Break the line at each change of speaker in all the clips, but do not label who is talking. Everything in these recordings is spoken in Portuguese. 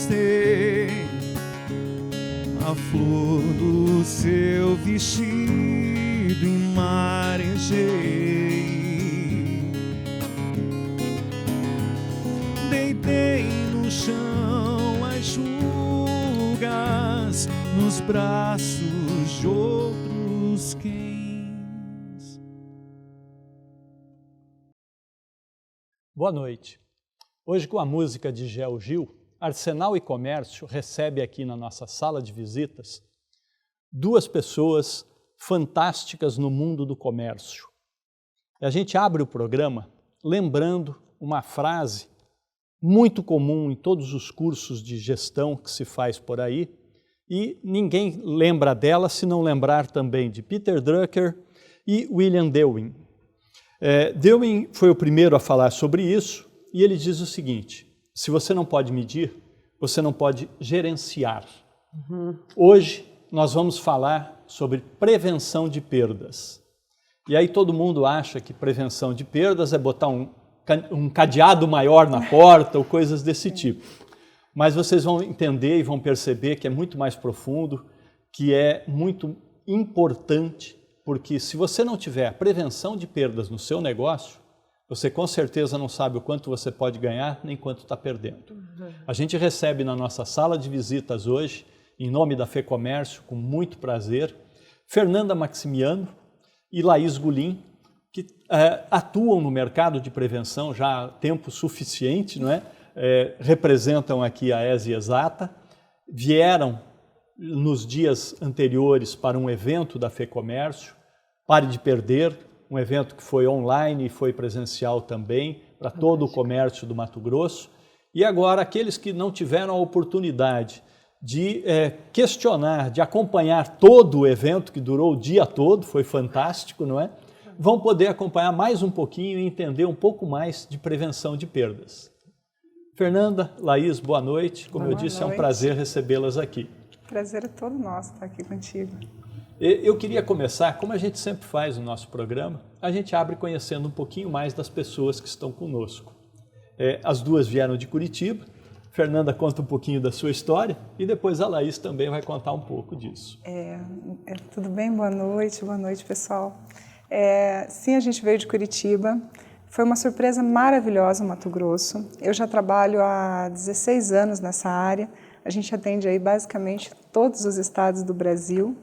conquistei a flor do seu vestido e marejei. Deitei no chão as julgas nos braços de outros cães.
Boa noite. Hoje, com a música de Gel Gil, Arsenal e Comércio recebe aqui na nossa sala de visitas duas pessoas fantásticas no mundo do comércio. E a gente abre o programa lembrando uma frase muito comum em todos os cursos de gestão que se faz por aí, e ninguém lembra dela se não lembrar também de Peter Drucker e William Dewey. Dewey foi o primeiro a falar sobre isso, e ele diz o seguinte: se você não pode medir, você não pode gerenciar. Hoje nós vamos falar sobre prevenção de perdas. E aí todo mundo acha que prevenção de perdas é botar um cadeado maior na porta ou coisas desse tipo. Mas vocês vão entender e vão perceber que é muito mais profundo, que é muito importante, porque se você não tiver a prevenção de perdas no seu negócio, você com certeza não sabe o quanto você pode ganhar nem quanto está perdendo. A gente recebe na nossa sala de visitas hoje, em nome da FEComércio, com muito prazer, Fernanda Maximiano e Laís Gulim, que atuam no mercado de prevenção já há tempo suficiente, não é? Representam aqui a ESE Exata, vieram nos dias anteriores para um evento da FEComércio, Pare de Perder, um evento que foi online e foi presencial também, para todo o comércio do Mato Grosso. E agora, aqueles que não tiveram a oportunidade de questionar, de acompanhar todo o evento, que durou o dia todo, foi fantástico, não é? Vão poder acompanhar mais um pouquinho e entender um pouco mais de prevenção de perdas. Fernanda, Laís, boa noite. Como eu disse, é um prazer recebê-las aqui.
Prazer é todo nosso estar aqui contigo.
Eu queria começar, como a gente sempre faz no nosso programa, a gente abre conhecendo um pouquinho mais das pessoas que estão conosco. As duas vieram de Curitiba. Fernanda conta um pouquinho da sua história e depois a Laís também vai contar um pouco disso.
Tudo bem? Boa noite pessoal. Sim, a gente veio de Curitiba. Foi uma surpresa maravilhosa no Mato Grosso. Eu já trabalho há 16 anos nessa área. A gente atende aí basicamente todos os estados do Brasil.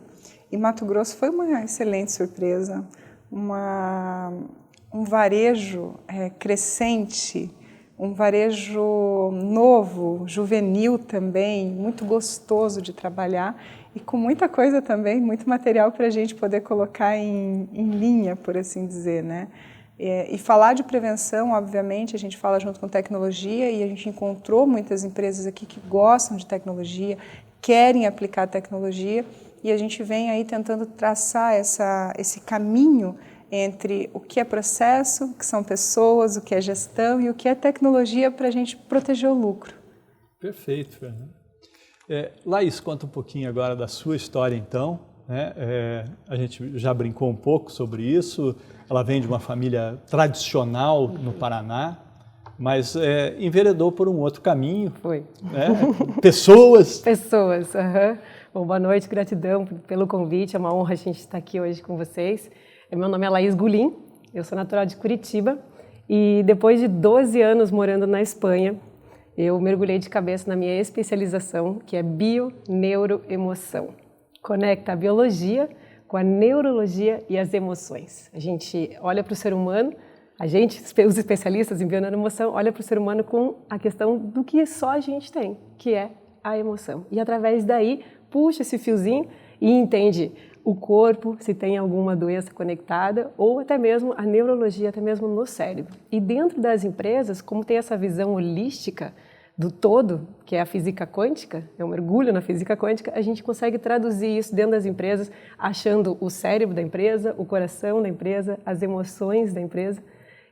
E Mato Grosso foi uma excelente surpresa. Um varejo crescente, um varejo novo, juvenil também, muito gostoso de trabalhar e com muita coisa também, muito material para a gente poder colocar em linha, por assim dizer, né? E falar de prevenção, obviamente, a gente fala junto com tecnologia e a gente encontrou muitas empresas aqui que gostam de tecnologia, querem aplicar tecnologia e a gente vem aí tentando traçar esse caminho entre o que é processo, o que são pessoas, o que é gestão e o que é tecnologia para a gente proteger o lucro.
Perfeito, Fernanda. Laís, conta um pouquinho agora da sua história, então. A gente já brincou um pouco sobre isso. Ela vem de uma família tradicional no Paraná, mas enveredou por um outro caminho.
Foi.
Pessoas.
Bom, boa noite, gratidão pelo convite. É uma honra a gente estar aqui hoje com vocês. Meu nome é Laís Gulim, eu sou natural de Curitiba e depois de 12 anos morando na Espanha, eu mergulhei de cabeça na minha especialização, que é Bio-Neuro-Emoção. Conecta a biologia com a neurologia e as emoções. A gente olha para o ser humano, os especialistas em bio-neuroemoção, olha para o ser humano com a questão do que só a gente tem, que é a emoção. E através daí, puxa esse fiozinho e entende o corpo, se tem alguma doença conectada, ou até mesmo a neurologia, até mesmo no cérebro. E dentro das empresas, como tem essa visão holística do todo, que é a física quântica, é um mergulho na física quântica, a gente consegue traduzir isso dentro das empresas, achando o cérebro da empresa, o coração da empresa, as emoções da empresa.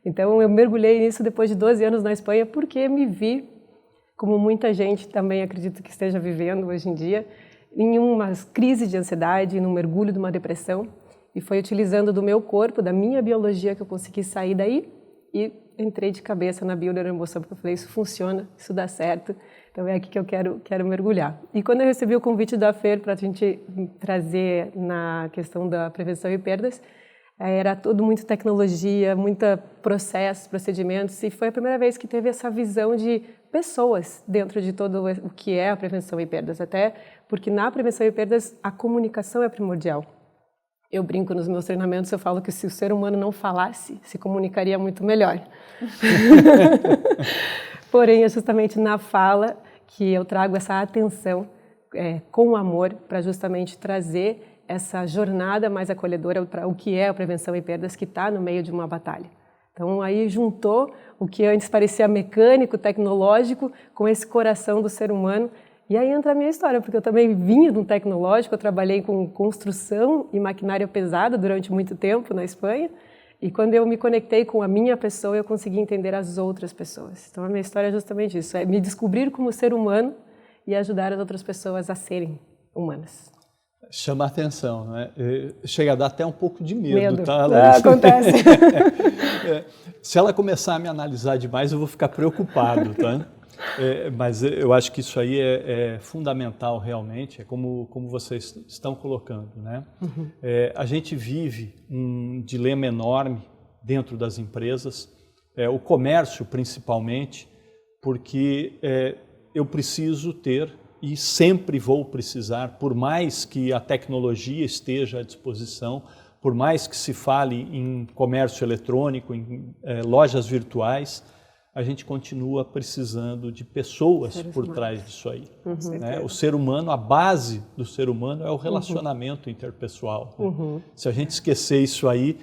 Então, eu mergulhei nisso depois de 12 anos na Espanha, porque me vi, como muita gente também acredito que esteja vivendo hoje em dia, em uma crise de ansiedade, num mergulho de uma depressão, e foi utilizando do meu corpo, da minha biologia, que eu consegui sair daí e entrei de cabeça na bioneuroemoção, porque eu falei, isso funciona, isso dá certo, então é aqui que eu quero mergulhar. E quando eu recebi o convite da FER para a gente trazer na questão da prevenção e perdas, era tudo muito tecnologia, muita processos, procedimentos, e foi a primeira vez que teve essa visão de pessoas dentro de todo o que é a prevenção e perdas, até porque na prevenção e perdas a comunicação é primordial. Eu brinco nos meus treinamentos, eu falo que se o ser humano não falasse, se comunicaria muito melhor. Porém, é justamente na fala que eu trago essa atenção com amor para justamente trazer essa jornada mais acolhedora para o que é a prevenção e perdas que está no meio de uma batalha. Então, aí juntou o que antes parecia mecânico, tecnológico, com esse coração do ser humano. E aí entra a minha história, porque eu também vinha de um tecnológico, eu trabalhei com construção e maquinária pesada durante muito tempo na Espanha, e quando eu me conectei com a minha pessoa, eu consegui entender as outras pessoas. Então, a minha história é justamente isso, é me descobrir como ser humano e ajudar as outras pessoas a serem humanas.
Chama a atenção, né? Chega a dar até um pouco de medo. Tá?
Acontece.
Se ela começar a me analisar demais, eu vou ficar preocupado, tá? Mas eu acho que isso aí é fundamental realmente, é como vocês estão colocando, né? Uhum. A gente vive um dilema enorme dentro das empresas, o comércio principalmente, porque eu preciso ter e sempre vou precisar, por mais que a tecnologia esteja à disposição, por mais que se fale em comércio eletrônico, em lojas virtuais, a gente continua precisando de pessoas por trás disso aí. Uhum. Né? O ser humano, a base do ser humano é o relacionamento interpessoal. Né? Uhum. Se a gente esquecer isso aí,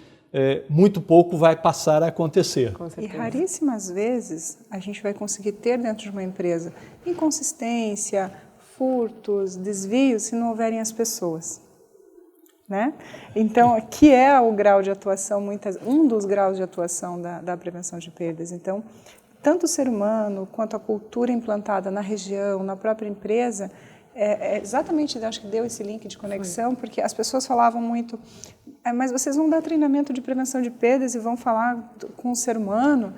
muito pouco vai passar a acontecer.
E raríssimas vezes a gente vai conseguir ter dentro de uma empresa inconsistência, furtos, desvios, se não houverem as pessoas. Né? Então, que é o grau de atuação, um dos graus de atuação da prevenção de perdas. Então, tanto o ser humano quanto a cultura implantada na região, na própria empresa, exatamente, acho que deu esse link de conexão, porque as pessoas falavam muito, mas vocês vão dar treinamento de prevenção de perdas e vão falar com o ser humano.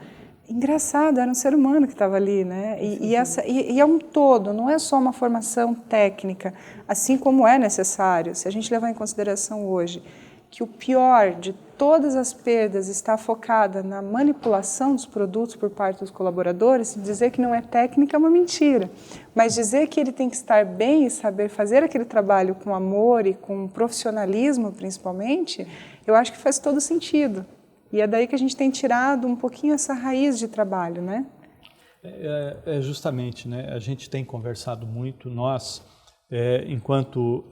Engraçado, era um ser humano que estava ali, né? E é um todo, não é só uma formação técnica, assim como é necessário. Se a gente levar em consideração hoje que o pior de todas as perdas está focada na manipulação dos produtos por parte dos colaboradores, dizer que não é técnica é uma mentira. Mas dizer que ele tem que estar bem e saber fazer aquele trabalho com amor e com profissionalismo, principalmente, eu acho que faz todo sentido. E é daí que a gente tem tirado um pouquinho essa raiz de trabalho, né?
Justamente, né? A gente tem conversado muito, nós, enquanto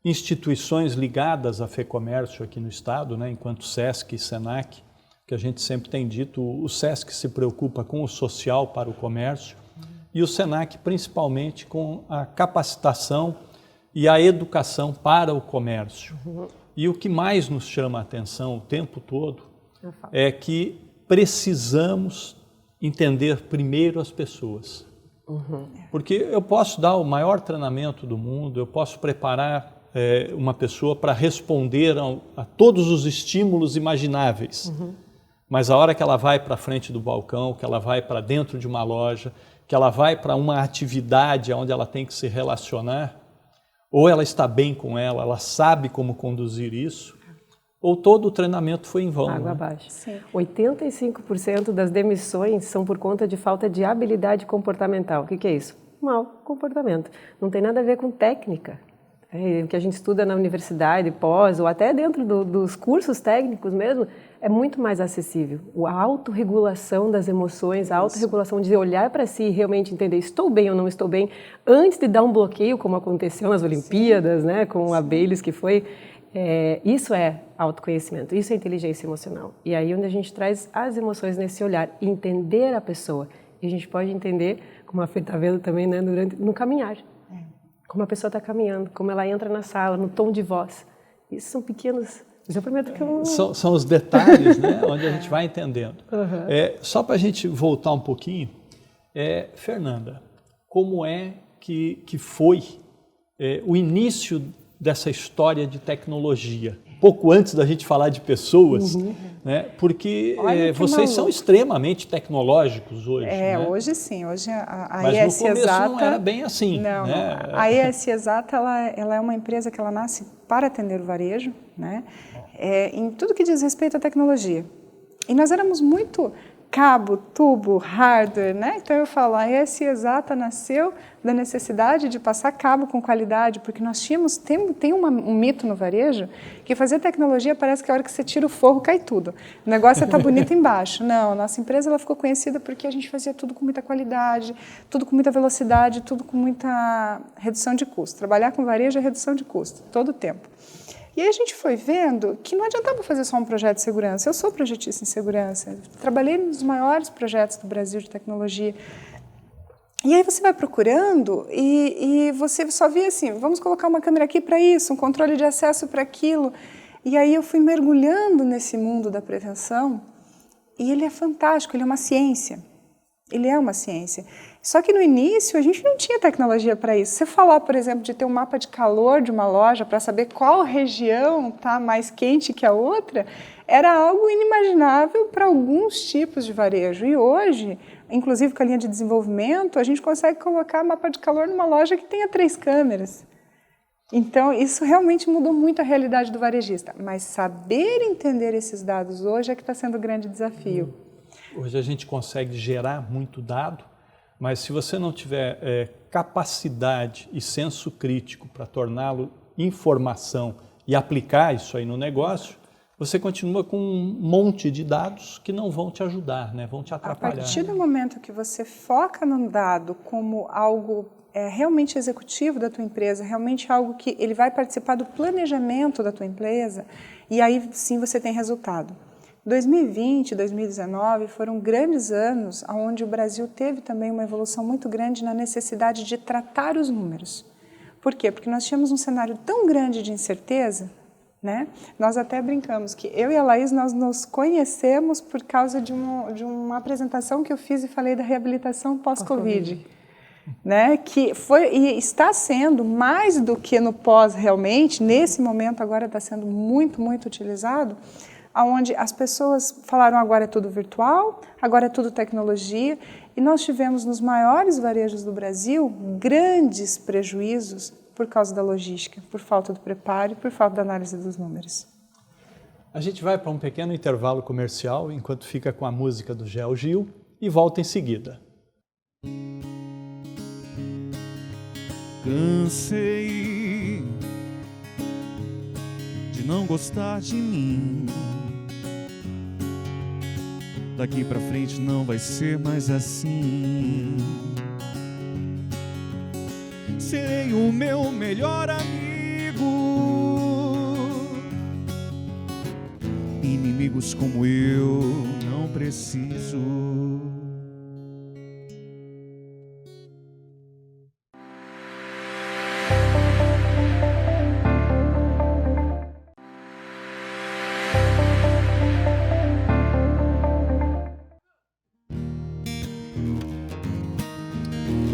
instituições ligadas à FEComércio aqui no Estado, né? Enquanto SESC e SENAC, que a gente sempre tem dito, o SESC se preocupa com o social para o comércio e o SENAC principalmente com a capacitação e a educação para o comércio. E o que mais nos chama a atenção o tempo todo é que precisamos entender primeiro as pessoas. Uhum. Porque eu posso dar o maior treinamento do mundo, eu posso preparar uma pessoa para responder a todos os estímulos imagináveis. Uhum. Mas a hora que ela vai para frente do balcão, que ela vai para dentro de uma loja, que ela vai para uma atividade onde ela tem que se relacionar, ou ela está bem com ela sabe como conduzir isso, ou todo o treinamento foi em vão.
Água abaixo. Sim. 85% das demissões são por conta de falta de habilidade comportamental. O que é isso? Mau comportamento. Não tem nada a ver com técnica. O que a gente estuda na universidade, pós, ou até dentro dos cursos técnicos mesmo, é muito mais acessível. A autorregulação das emoções, a autorregulação de olhar para si e realmente entender estou bem ou não estou bem, antes de dar um bloqueio, como aconteceu nas Olimpíadas, né, com a Baylis, que foi... isso é autoconhecimento, isso é inteligência emocional. E aí onde a gente traz as emoções nesse olhar, entender a pessoa. E a gente pode entender, como a Fê está vendo também, né, no caminhar. Como a pessoa está caminhando, como ela entra na sala, no tom de voz. Isso são pequenos... Eu prometo que eu...
São os detalhes, né, onde a gente vai entendendo. Uhum. Só para a gente voltar um pouquinho, Fernanda, como é que foi o início dessa história de tecnologia? pouco antes da gente falar de pessoas, né? Porque vocês são extremamente tecnológicos hoje.
É,
né?
Hoje sim. Hoje a
Mas
ES
no começo
Exata
não era bem assim.
Não,
né?
não. A ES Exata ela é uma empresa que ela nasce para atender o varejo, né? Em tudo que diz respeito à tecnologia. E nós éramos muito cabo, tubo, hardware, né? Então eu falo, a ES Exata nasceu da necessidade de passar cabo com qualidade, porque nós tem um mito no varejo que fazer tecnologia parece que a hora que você tira o forro cai tudo. O negócio está bonito embaixo. Não, nossa empresa ela ficou conhecida porque a gente fazia tudo com muita qualidade, tudo com muita velocidade, tudo com muita redução de custo. Trabalhar com varejo é redução de custo, todo o tempo. E aí a gente foi vendo que não adiantava fazer só um projeto de segurança. Eu sou projetista em segurança, trabalhei nos maiores projetos do Brasil de tecnologia. E aí você vai procurando e você só vê assim, vamos colocar uma câmera aqui para isso, um controle de acesso para aquilo. E aí eu fui mergulhando nesse mundo da prevenção e ele é fantástico, ele é uma ciência. Ele é uma ciência. Só que no início a gente não tinha tecnologia para isso. Você falar, por exemplo, de ter um mapa de calor de uma loja para saber qual região está mais quente que a outra, era algo inimaginável para alguns tipos de varejo. E hoje, inclusive com a linha de desenvolvimento, a gente consegue colocar mapa de calor numa loja que tenha 3 câmeras. Então, isso realmente mudou muito a realidade do varejista. Mas saber entender esses dados hoje é que está sendo o grande desafio.
Hoje a gente consegue gerar muito dado, mas se você não tiver capacidade e senso crítico para torná-lo informação e aplicar isso aí no negócio, você continua com um monte de dados que não vão te ajudar, né? Vão te atrapalhar.
A partir do momento que você foca no dado como algo realmente executivo da tua empresa, realmente algo que ele vai participar do planejamento da tua empresa, e aí sim você tem resultado. 2020 e 2019 foram grandes anos onde o Brasil teve também uma evolução muito grande na necessidade de tratar os números. Por quê? Porque nós tínhamos um cenário tão grande de incerteza, né? Nós até brincamos que eu e a Laís nós nos conhecemos por causa de uma apresentação que eu fiz e falei da reabilitação pós-Covid. Né? Que foi e está sendo mais do que no pós realmente, nesse momento agora está sendo muito, muito utilizado, onde as pessoas falaram agora é tudo virtual, agora é tudo tecnologia, e nós tivemos nos maiores varejos do Brasil grandes prejuízos por causa da logística, por falta do preparo e por falta da análise dos números.
A gente vai para um pequeno intervalo comercial, enquanto fica com a música do Gel Gil, e volta em seguida.
Cansei de não gostar de mim. Daqui pra frente não vai ser mais assim. Serei o meu melhor amigo. Inimigos como eu não preciso.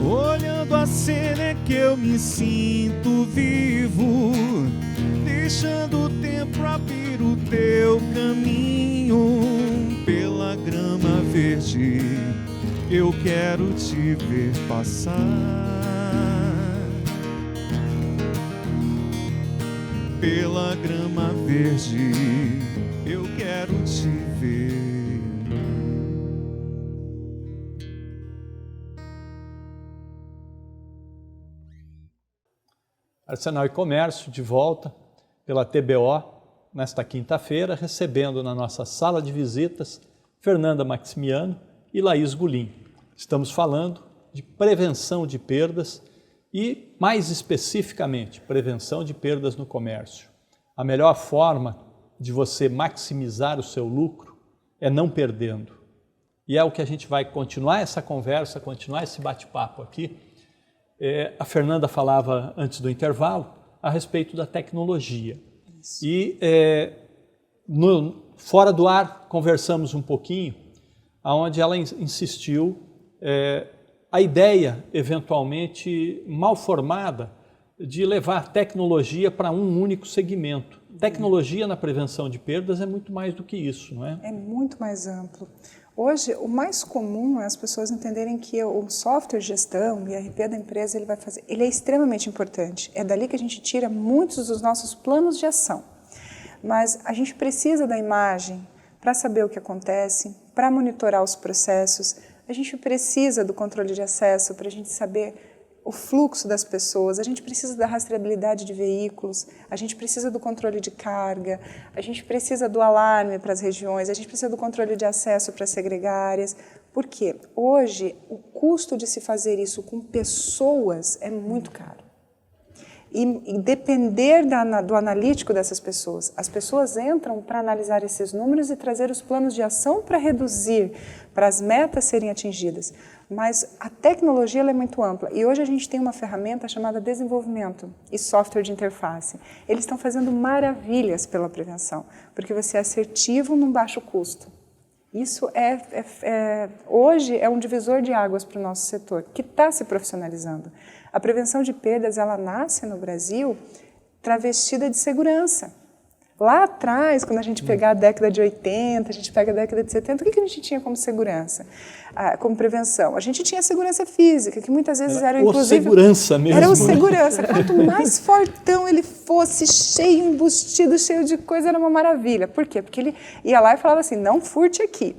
Olhando a cena é que eu me sinto vivo, deixando o tempo abrir o teu caminho. Pela grama verde eu quero te ver passar. Pela grama verde eu quero te ver.
Arsenal e Comércio, de volta pela TBO, nesta quinta-feira, recebendo na nossa sala de visitas Fernanda Maximiano e Laís Gulim. Estamos falando de prevenção de perdas e, mais especificamente, prevenção de perdas no comércio. A melhor forma de você maximizar o seu lucro é não perdendo. E é o que a gente vai continuar essa conversa, continuar esse bate-papo aqui. A Fernanda falava antes do intervalo a respeito da tecnologia. Isso. E fora do ar conversamos um pouquinho, onde ela insistiu a ideia eventualmente mal formada de levar tecnologia para um único segmento. Tecnologia na prevenção de perdas é muito mais do que isso, não é?
É muito mais amplo. Hoje, o mais comum é as pessoas entenderem que o software de gestão, o IRP da empresa, ele é extremamente importante. É dali que a gente tira muitos dos nossos planos de ação. Mas a gente precisa da imagem para saber o que acontece, para monitorar os processos. A gente precisa do controle de acesso para a gente saber o fluxo das pessoas, a gente precisa da rastreabilidade de veículos, a gente precisa do controle de carga, a gente precisa do alarme para as regiões, a gente precisa do controle de acesso para as segregárias. Por quê? Hoje, o custo de se fazer isso com pessoas é muito caro. E depender do analítico dessas pessoas. As pessoas entram para analisar esses números e trazer os planos de ação para reduzir, para as metas serem atingidas. Mas a tecnologia ela é muito ampla. E hoje a gente tem uma ferramenta chamada desenvolvimento e software de interface. Eles estão fazendo maravilhas pela prevenção, porque você é assertivo num baixo custo. Isso hoje é um divisor de águas para o nosso setor, que está se profissionalizando. A prevenção de perdas, ela nasce no Brasil travestida de segurança. Lá atrás, quando a gente pegar a década de 80, a gente pega a década de 70, o que a gente tinha como segurança, como prevenção? A gente tinha segurança física, que muitas vezes era inclusive...
segurança mesmo.
Era o segurança. Quanto mais fortão ele fosse, cheio, embustido, cheio de coisa, era uma maravilha. Por quê? Porque ele ia lá e falava assim, não furte aqui.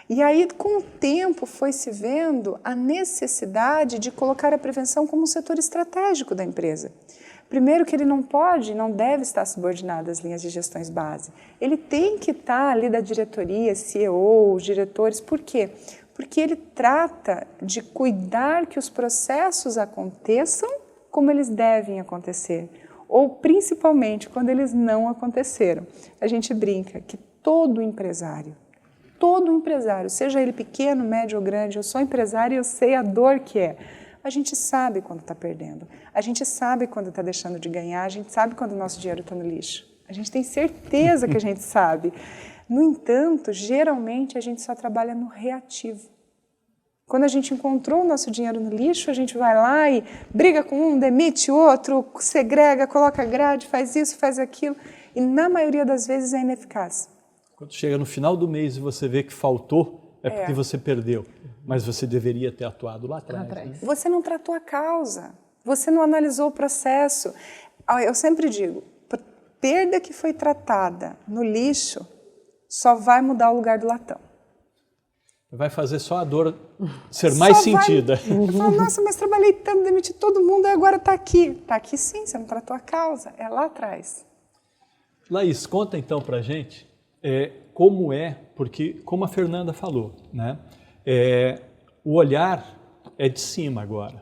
E aí, com o tempo, foi se vendo a necessidade de colocar a prevenção como um setor estratégico da empresa. Primeiro que ele não pode, não deve estar subordinado às linhas de gestões base. Ele tem que estar ali da diretoria, CEO, os diretores. Por quê? Porque ele trata de cuidar que os processos aconteçam como eles devem acontecer. Ou, principalmente, quando eles não aconteceram. A gente brinca que todo empresário, seja ele pequeno, médio ou grande, eu sou empresário e eu sei a dor que é. A gente sabe quando está perdendo, a gente sabe quando está deixando de ganhar, a gente sabe quando o nosso dinheiro está no lixo. A gente tem certeza que a gente sabe. No entanto, geralmente a gente só trabalha no reativo. Quando a gente encontrou o nosso dinheiro no lixo, a gente vai lá e briga com um, demite outro, segrega, coloca grade, faz isso, faz aquilo. E na maioria das vezes é ineficaz.
Quando chega no final do mês e você vê que faltou, é porque você perdeu. Mas você deveria ter atuado lá atrás. Né?
Você não tratou a causa, você não analisou o processo. Eu sempre digo, perda que foi tratada no lixo só vai mudar o lugar do latão.
Vai fazer só a dor ser mais sentida.
Eu falo, nossa, mas trabalhei tanto, demiti todo mundo e agora está aqui. Está aqui sim, você não tratou a causa, é lá atrás.
Laís, conta então para a gente como porque como a Fernanda falou, né? O olhar é de cima agora.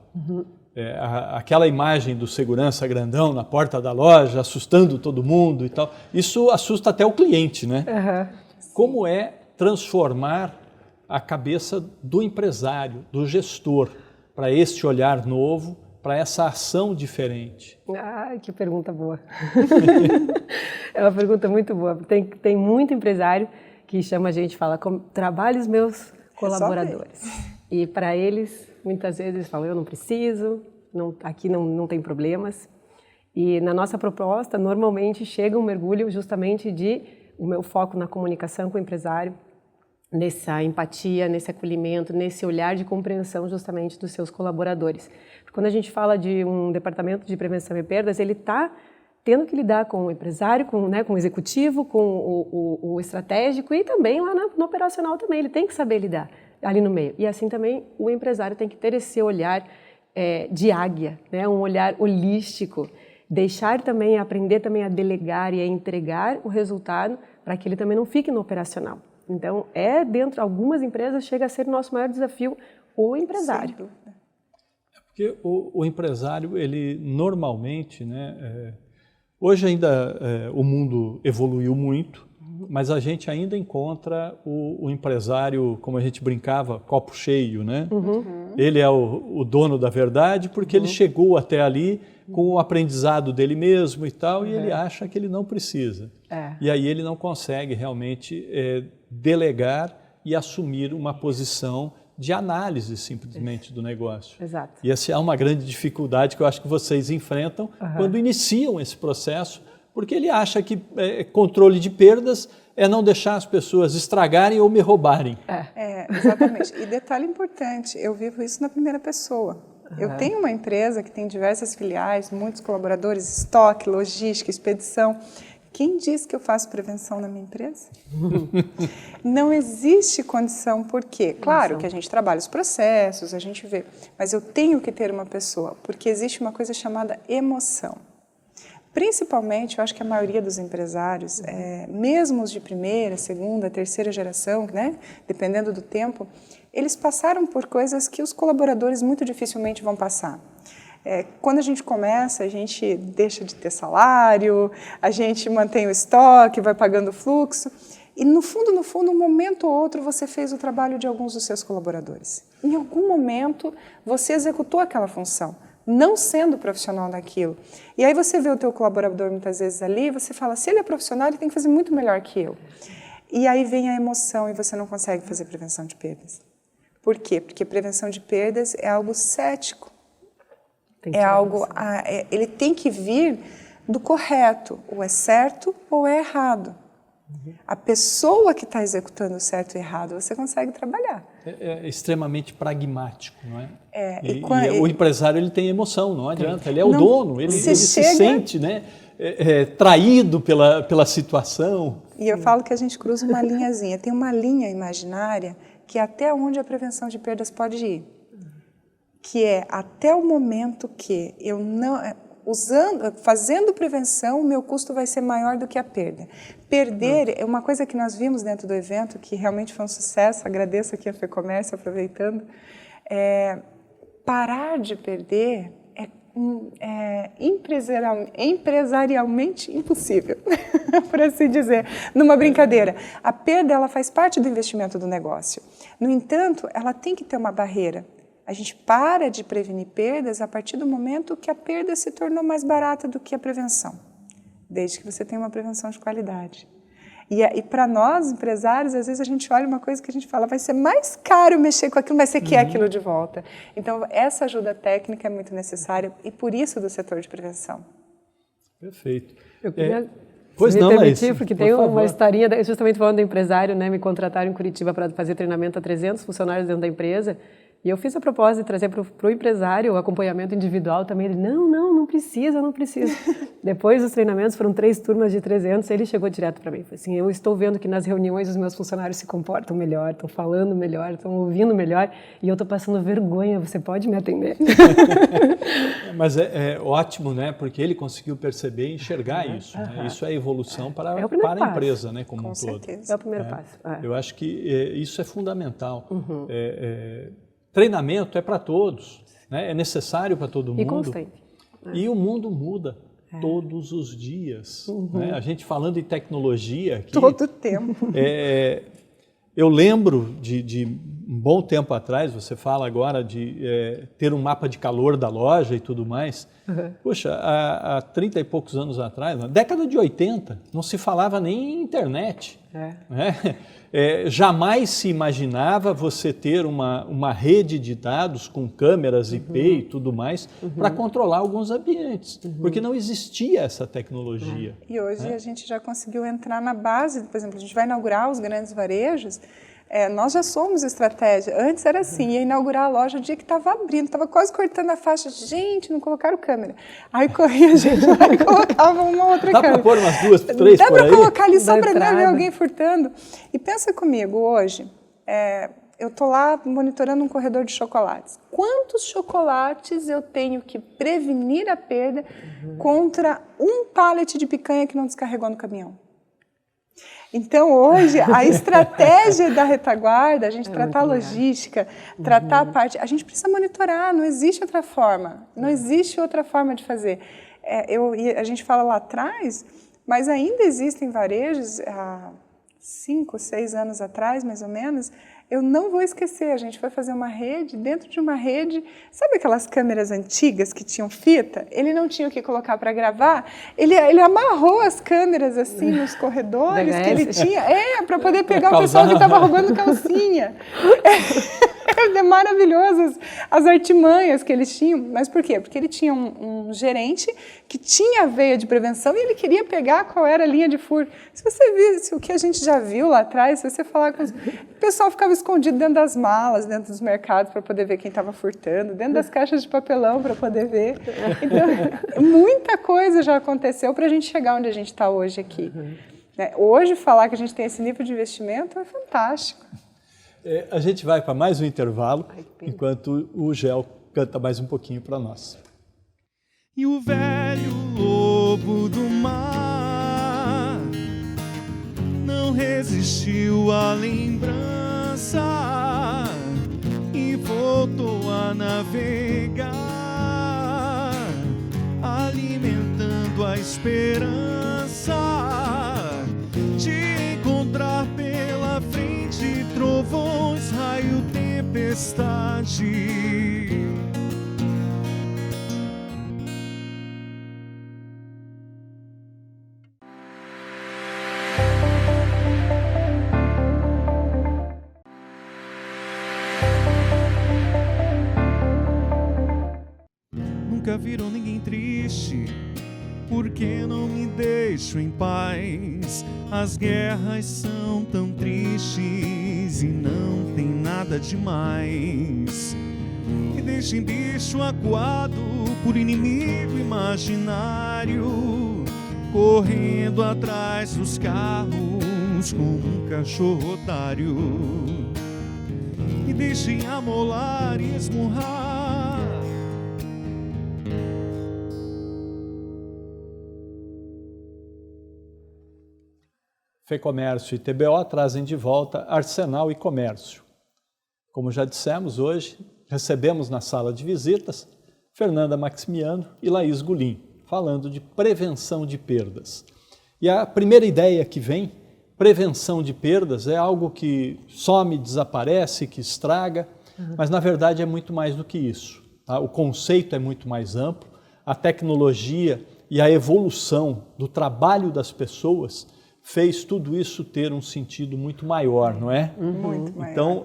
Aquela imagem do segurança grandão na porta da loja, assustando todo mundo e tal, isso assusta até o cliente, né? Como é transformar a cabeça do empresário, do gestor, para este olhar novo, para essa ação diferente?
Ah, que pergunta boa. É uma pergunta muito boa. Tem muito empresário que chama a gente e fala, trabalhe os meus colaboradores. E para eles, muitas vezes, eles falam, eu não preciso, aqui não tem problemas. E na nossa proposta, normalmente, chega um mergulho justamente o meu foco na comunicação com o empresário, nessa empatia, nesse acolhimento, nesse olhar de compreensão justamente dos seus colaboradores. Quando a gente fala de um departamento de prevenção e perdas, ele está tendo que lidar com o empresário, com o executivo, com o estratégico e também lá no operacional também. Ele tem que saber lidar ali no meio. E assim também o empresário tem que ter esse olhar de águia, né? Um olhar holístico, aprender também a delegar e a entregar o resultado para que ele também não fique no operacional. Então, dentro de algumas empresas, chega a ser o nosso maior desafio, o empresário.
Porque o empresário, ele normalmente, né, hoje ainda o mundo evoluiu muito, mas a gente ainda encontra o empresário, como a gente brincava, copo cheio, né? Ele é o dono da verdade porque ele chegou até ali com o aprendizado dele mesmo e tal, e ele acha que ele não precisa. E aí ele não consegue realmente delegar e assumir uma posição de análise simplesmente do negócio.
Exato.
E essa é uma grande dificuldade que eu acho que vocês enfrentam quando iniciam esse processo, porque ele acha que controle de perdas é não deixar as pessoas estragarem ou me roubarem.
Exatamente. E detalhe importante, eu vivo isso na primeira pessoa. Eu tenho uma empresa que tem diversas filiais, muitos colaboradores, estoque, logística, expedição. Quem diz que eu faço prevenção na minha empresa? Não existe condição, por quê? Claro que a gente trabalha os processos, a gente vê, mas eu tenho que ter uma pessoa, porque existe uma coisa chamada emoção. Principalmente, eu acho que a maioria dos empresários, mesmo os de primeira, segunda, terceira geração, né, dependendo do tempo, eles passaram por coisas que os colaboradores muito dificilmente vão passar. Quando a gente começa, a gente deixa de ter salário, a gente mantém o estoque, vai pagando o fluxo, e no fundo, um momento ou outro, você fez o trabalho de alguns dos seus colaboradores. Em algum momento, você executou aquela função, não sendo profissional daquilo. E aí você vê o teu colaborador muitas vezes ali, você fala, se ele é profissional, ele tem que fazer muito melhor que eu. E aí vem a emoção e você não consegue fazer prevenção de perdas. Por quê? Porque prevenção de perdas é algo cético. Ele tem que vir do correto, ou é certo ou é errado. A pessoa que está executando o certo e errado, você consegue trabalhar.
É extremamente pragmático, não é? O empresário ele tem emoção, não adianta, ele é o dono, ele se sente, né, traído pela situação.
E eu falo que a gente cruza uma linhazinha, tem uma linha imaginária que é até onde a prevenção de perdas pode ir. Que é até o momento que eu não... fazendo prevenção, o meu custo vai ser maior do que a perda. Perder é uma coisa que nós vimos dentro do evento, que realmente foi um sucesso, agradeço aqui a FEComércio, aproveitando. Parar de perder é empresarialmente impossível, por assim dizer, numa brincadeira. A perda ela faz parte do investimento do negócio. No entanto, ela tem que ter uma barreira. A gente para de prevenir perdas a partir do momento que a perda se tornou mais barata do que a prevenção, desde que você tenha uma prevenção de qualidade. E para nós, empresários, às vezes a gente olha uma coisa que a gente fala, vai ser mais caro mexer com aquilo, mas você quer aquilo de volta. Então, essa ajuda técnica é muito necessária e por isso do setor de prevenção.
Perfeito.
Eu queria...
Pois
me
não,
permitir,
Laís,
porque tem
por
uma
favor.
historinha, justamente falando do empresário, né, me contrataram em Curitiba para fazer treinamento a 300 funcionários dentro da empresa. E eu fiz a proposta de trazer para o empresário o acompanhamento individual também. Ele, não precisa. Depois dos treinamentos, foram 3 turmas de 300, ele chegou direto para mim. Falei assim, eu estou vendo que nas reuniões os meus funcionários se comportam melhor, estão falando melhor, estão ouvindo melhor, e eu estou passando vergonha, você pode me atender?
Mas é ótimo, né? Porque ele conseguiu perceber e enxergar isso. Né? Isso é evolução para a empresa, né? Como um todo.
Certeza.
É o primeiro passo.
Eu acho que isso é fundamental. Treinamento é para todos, né? É necessário para todo mundo.
E constante.
E o mundo muda todos os dias. Né? A gente falando em tecnologia aqui...
Todo o tempo.
Eu lembro de um bom tempo atrás, você fala agora de ter um mapa de calor da loja e tudo mais. Poxa, há 30 e poucos anos atrás, na década de 80, não se falava nem em internet. Né? Jamais se imaginava você ter uma rede de dados com câmeras IP e tudo mais para controlar alguns ambientes, porque não existia essa tecnologia.
E hoje a gente já conseguiu entrar na base, por exemplo, a gente vai inaugurar os grandes varejos, nós já somos estratégia. Antes era assim, ia inaugurar a loja o dia que estava abrindo, estava quase cortando a faixa. Gente, não colocaram câmera. Aí corria a gente lá e colocava uma outra câmera.
Dá para pôr umas 2, 3
Dá
por aí?
Dá para colocar ali só para não ver alguém furtando. E pensa comigo, hoje, eu estou lá monitorando um corredor de chocolates. Quantos chocolates eu tenho que prevenir a perda contra um pallet de picanha que não descarregou no caminhão? Então, hoje, a estratégia da retaguarda, a gente tratar a logística, tratar a parte... A gente precisa monitorar, não existe outra forma. Não existe outra forma de fazer. A gente fala lá atrás, mas ainda existem varejos, há 5, 6 anos atrás, mais ou menos, eu não vou esquecer, a gente foi fazer uma rede, dentro de uma rede, sabe aquelas câmeras antigas que tinham fita? Ele não tinha o que colocar para gravar, ele amarrou as câmeras assim nos corredores que ele tinha, para poder pegar o pessoal que estava roubando calcinha. É maravilhoso as artimanhas que eles tinham. Mas por quê? Porque ele tinha um gerente que tinha a veia de prevenção e ele queria pegar qual era a linha de furo. Se você visse o que a gente já viu lá atrás, se você falar com o pessoal ficava escondido dentro das malas, dentro dos mercados para poder ver quem estava furtando, dentro das caixas de papelão para poder ver. Então, muita coisa já aconteceu para a gente chegar onde a gente está hoje aqui. Hoje, falar que a gente tem esse nível de investimento é fantástico.
A gente vai para mais um intervalo, enquanto o Gel canta mais um pouquinho para nós.
E o velho lobo do mar não resistiu à lembrança e voltou a navegar, alimentando a esperança de encontrar pela frente trovões, raio, tempestade. Nunca viram ninguém triste, porque não me deixo em paz. As guerras são tão tristes e não tem nada demais. Me deixem bicho acuado por inimigo imaginário, correndo atrás dos carros como um cachorro otário. Me deixem amolar e esmurrar.
FEComércio e TBO trazem de volta Arsenal e Comércio. Como já dissemos, hoje recebemos na sala de visitas Fernanda Maximiano e Laís Gulim, falando de prevenção de perdas. E a primeira ideia que vem, prevenção de perdas, é algo que some, desaparece, que estraga, mas na verdade é muito mais do que isso. Tá? O conceito é muito mais amplo, a tecnologia e a evolução do trabalho das pessoas fez tudo isso ter um sentido muito maior, não é?
Muito maior.
Então,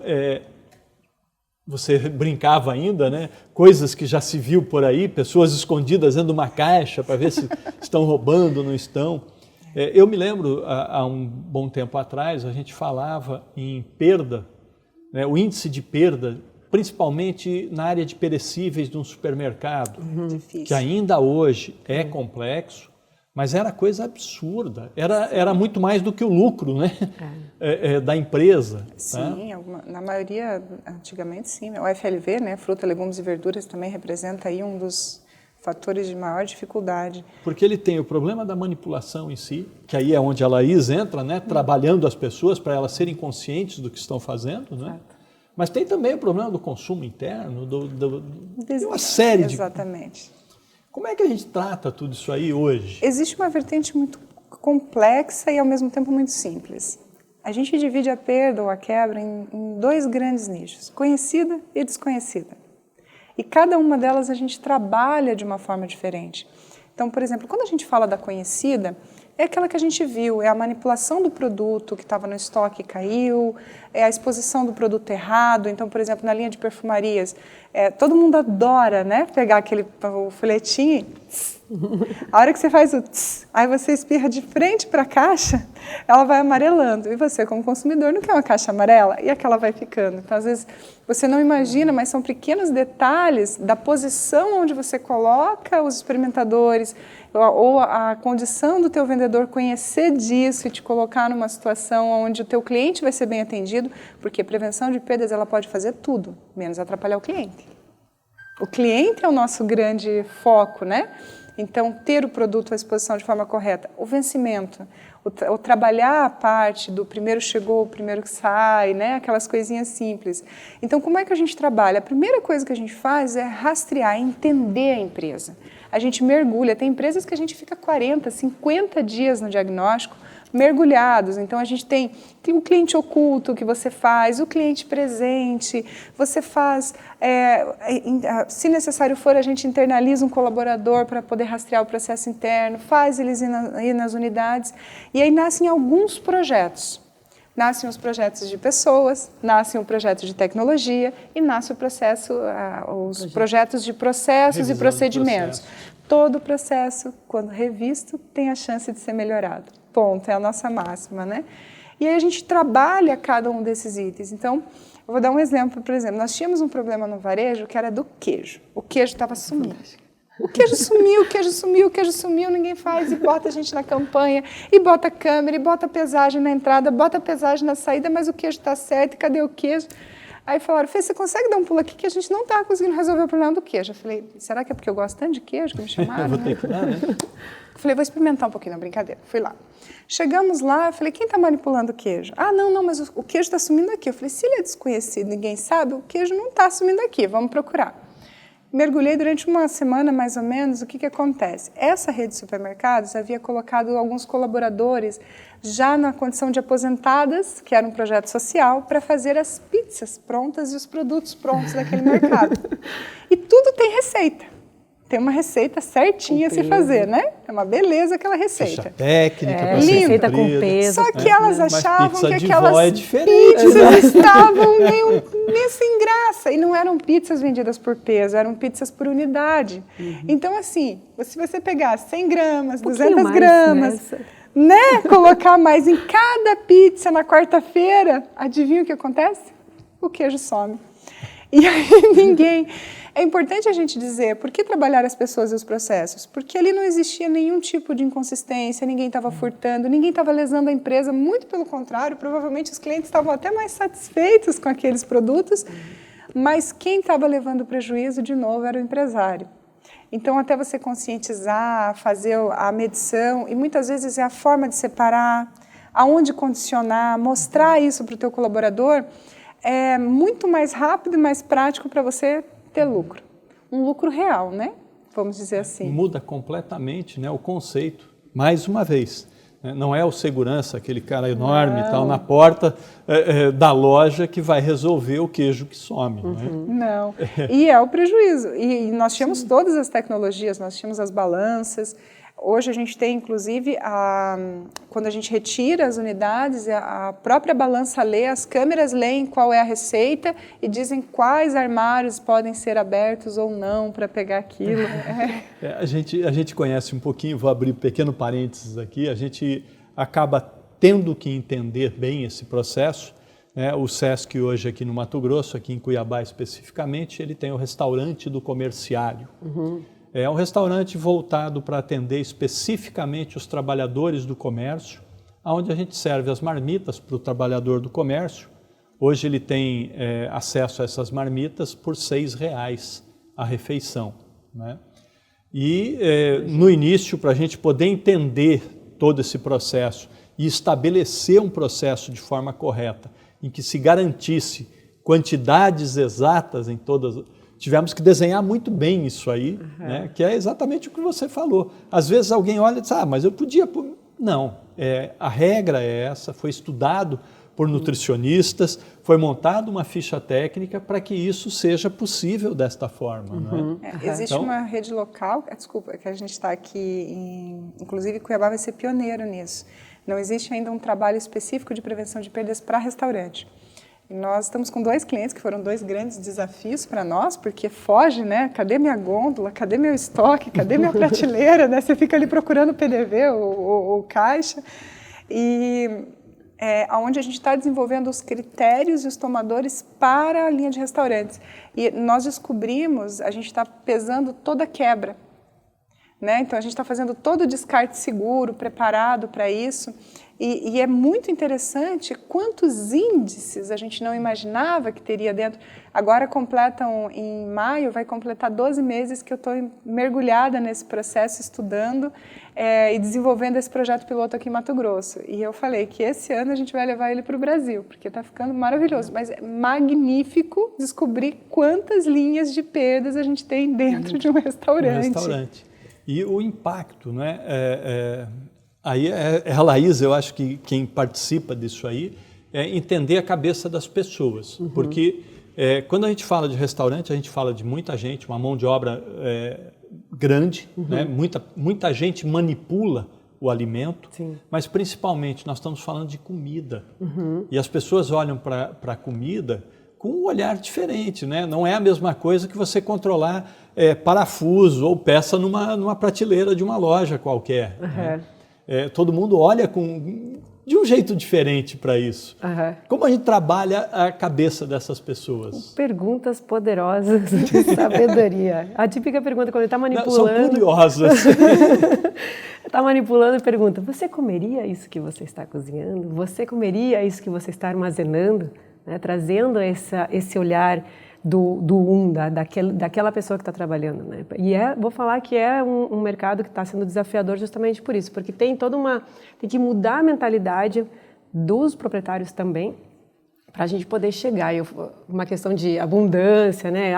você brincava ainda, né? Coisas que já se viu por aí, pessoas escondidas dentro de uma caixa para ver se estão roubando ou não estão. Eu me lembro, há um bom tempo atrás, a gente falava em perda, né? O índice de perda, principalmente na área de perecíveis de um supermercado, que ainda hoje é complexo, mas era coisa absurda, era muito mais do que o lucro, né? Da empresa.
Sim, tá? Na maioria, antigamente sim. O FLV, né? Fruta, legumes e verduras, também representa aí um dos fatores de maior dificuldade.
Porque ele tem o problema da manipulação em si, que aí é onde a Laís entra, né? Trabalhando as pessoas para elas serem conscientes do que estão fazendo, né? Mas tem também o problema do consumo interno, de uma série de...
Exatamente.
Como é que a gente trata tudo isso aí hoje?
Existe uma vertente muito complexa e ao mesmo tempo muito simples. A gente divide a perda ou a quebra em dois grandes nichos, conhecida e desconhecida. E cada uma delas a gente trabalha de uma forma diferente. Então, por exemplo, quando a gente fala da conhecida, é aquela que a gente viu, é a manipulação do produto que estava no estoque e caiu, é a exposição do produto errado. Então, por exemplo, na linha de perfumarias, todo mundo adora, né, pegar o folhetinho e a hora que você faz o tss, aí você espirra de frente para a caixa, ela vai amarelando. E você, como consumidor, não quer uma caixa amarela? E aquela vai ficando. Então, às vezes, você não imagina, mas são pequenos detalhes da posição onde você coloca os experimentadores, ou a condição do teu vendedor conhecer disso e te colocar numa situação onde o teu cliente vai ser bem atendido, porque prevenção de perdas ela pode fazer tudo, menos atrapalhar o cliente. O cliente é o nosso grande foco, né? Então, ter o produto à exposição de forma correta, o vencimento, o trabalhar a parte do primeiro chegou, o primeiro que sai, né? Aquelas coisinhas simples. Então, como é que a gente trabalha? A primeira coisa que a gente faz é rastrear, entender a empresa. A gente mergulha, tem empresas que a gente fica 40, 50 dias no diagnóstico, mergulhados. Então, a gente tem o cliente oculto que você faz, o cliente presente, você faz, se necessário for, a gente internaliza um colaborador para poder rastrear o processo interno, faz eles ir nas unidades, e aí nascem alguns projetos. nascem os projetos de pessoas, nascem o projeto de tecnologia e nasce o processo, os projetos de processos e procedimentos. Todo o processo, quando revisto, tem a chance de ser melhorado. Ponto, é a nossa máxima, né? E aí a gente trabalha cada um desses itens. Então, eu vou dar um exemplo, por exemplo, nós tínhamos um problema no varejo que era do queijo. O queijo estava sumindo. O queijo sumiu, o queijo sumiu, o queijo sumiu, ninguém faz, e bota a gente na campanha, e bota câmera, e bota pesagem na entrada, bota pesagem na saída, mas o queijo está certo, e cadê o queijo? Aí falaram, Fê, você consegue dar um pulo aqui que a gente não está conseguindo resolver o problema do queijo? Eu falei, será que é porque eu gosto tanto de queijo que me chamaram?
Vou ter que dar, né?
Eu falei, vou experimentar um pouquinho, não, brincadeira. Fui lá. Chegamos lá, eu falei, quem está manipulando o queijo? Ah, não, mas o queijo está sumindo aqui. Eu falei, se ele é desconhecido, ninguém sabe, o queijo não está sumindo aqui, vamos procurar. Mergulhei durante uma semana, mais ou menos, o que acontece? Essa rede de supermercados havia colocado alguns colaboradores já na condição de aposentadas, que era um projeto social, para fazer as pizzas prontas e os produtos prontos daquele mercado. E tudo tem receita. Tem uma receita certinha a se fazer, né? É uma beleza aquela receita.
Ficha técnica,
receita com peso.
Só que elas achavam que aquelas
pizzas
estavam meio sem graça. E não eram pizzas vendidas por peso, eram pizzas por unidade. Então, assim, se você pegar 100 gramas, 200 gramas, né? Colocar mais em cada pizza na quarta-feira, adivinha o que acontece? O queijo some. E aí ninguém... É importante a gente dizer, por que trabalhar as pessoas e os processos? Porque ali não existia nenhum tipo de inconsistência, ninguém estava furtando, ninguém estava lesando a empresa, muito pelo contrário, provavelmente os clientes estavam até mais satisfeitos com aqueles produtos, mas quem estava levando prejuízo, de novo, era o empresário. Então, até você conscientizar, fazer a medição, e muitas vezes é a forma de separar, aonde condicionar, mostrar isso para o teu colaborador, é muito mais rápido e mais prático para você ter lucro. Um lucro real, né? Vamos dizer assim.
Muda completamente, né, o conceito. Mais uma vez, né? Não é o segurança, aquele cara enorme tal, na porta da loja que vai resolver o queijo que some. Né?
Não. E é o prejuízo. E nós tínhamos todas as tecnologias, nós tínhamos as balanças. Hoje a gente tem, inclusive, quando a gente retira as unidades, a própria balança lê, as câmeras leem qual é a receita e dizem quais armários podem ser abertos ou não para pegar aquilo.
A gente conhece um pouquinho, vou abrir um pequeno parênteses aqui, a gente acaba tendo que entender bem esse processo. Né? O SESC hoje aqui no Mato Grosso, aqui em Cuiabá especificamente, ele tem o restaurante do comerciário. É um restaurante voltado para atender especificamente os trabalhadores do comércio, onde a gente serve as marmitas para o trabalhador do comércio. Hoje ele tem acesso a essas marmitas por R$6 a refeição. Né? E no início, para a gente poder entender todo esse processo e estabelecer um processo de forma correta, em que se garantisse quantidades exatas em todas... Tivemos que desenhar muito bem isso aí, né? Que é exatamente o que você falou. Às vezes alguém olha e diz, mas eu podia... Não, a regra é essa, foi estudado por nutricionistas, foi montada uma ficha técnica para que isso seja possível desta forma. Né?
Existe uma rede local, desculpa, que a gente está aqui, inclusive Cuiabá vai ser pioneiro nisso. Não existe ainda um trabalho específico de prevenção de perdas para restaurante. E nós estamos com 2 clientes que foram 2 grandes desafios para nós, porque foge, né? Cadê minha gôndola? Cadê meu estoque? Cadê minha prateleira? Né? Você fica ali procurando o PDV, o caixa. E onde a gente está desenvolvendo os critérios e os tomadores para a linha de restaurantes. E nós descobrimos, a gente está pesando toda a quebra. Né? Então, a gente está fazendo todo o descarte seguro, preparado para isso. E é muito interessante quantos índices a gente não imaginava que teria dentro. Agora completam, em maio, vai completar 12 meses que eu estou mergulhada nesse processo, estudando e desenvolvendo esse projeto piloto aqui em Mato Grosso. E eu falei que esse ano a gente vai levar ele para o Brasil, porque está ficando maravilhoso. Mas é magnífico descobrir quantas linhas de perdas a gente tem dentro de um restaurante.
E o impacto, né? Aí é a Laís, eu acho que quem participa disso aí é entender a cabeça das pessoas, porque quando a gente fala de restaurante, a gente fala de muita gente, uma mão de obra grande, né? Muita gente manipula o alimento,
Sim.
mas principalmente nós estamos falando de comida. E as pessoas olham para a comida com um olhar diferente, né? Não é a mesma coisa que você controlar parafuso ou peça numa prateleira de uma loja qualquer. Né? Todo mundo olha de um jeito diferente para isso. Como a gente trabalha a cabeça dessas pessoas?
Perguntas poderosas de sabedoria. A típica pergunta quando ele está manipulando...
São curiosas.
Está manipulando e pergunta, você comeria isso que você está cozinhando? Você comeria isso que você está armazenando? Né? Trazendo esse olhar daquela pessoa que está trabalhando. Né? E vou falar que é um mercado que está sendo desafiador justamente por isso, porque tem que mudar a mentalidade dos proprietários também, para a gente poder chegar. Uma questão de abundância, né?